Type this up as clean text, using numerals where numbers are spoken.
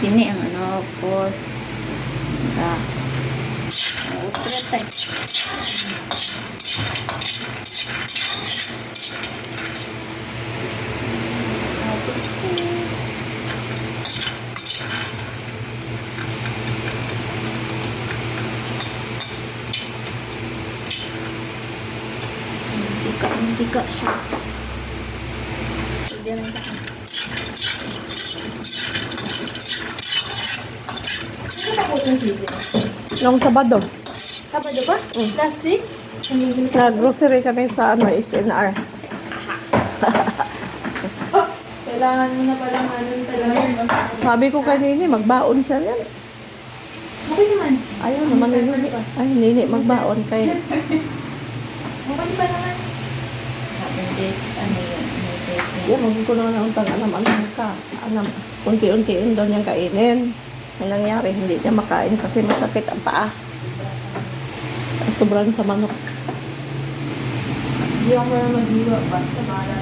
Ini ang ano, pos. Ultra type. Hindi ka siya. Diyan lang ka. Ano ba po itong video? Nung Sabado. Sabado pa? Last week? Nag-grocery kami sa SNR. Kailangan mo na palang talaga. Sabi ko kay Nini, magbaon siya yan. Okay naman. Ayaw naman ni Nini. Ay, Nini, magbaon kay. Okay pa naman. Hindi, ano yun? Yan, huwag ko naman nauntang anam-anam ka. Anam, unti-untiin daw niyang kainin. Ang nangyari, hindi niya makain kasi masakit ang paa. Sobrang sa manok. Hindi ako na mag-iwa. Basta bahala.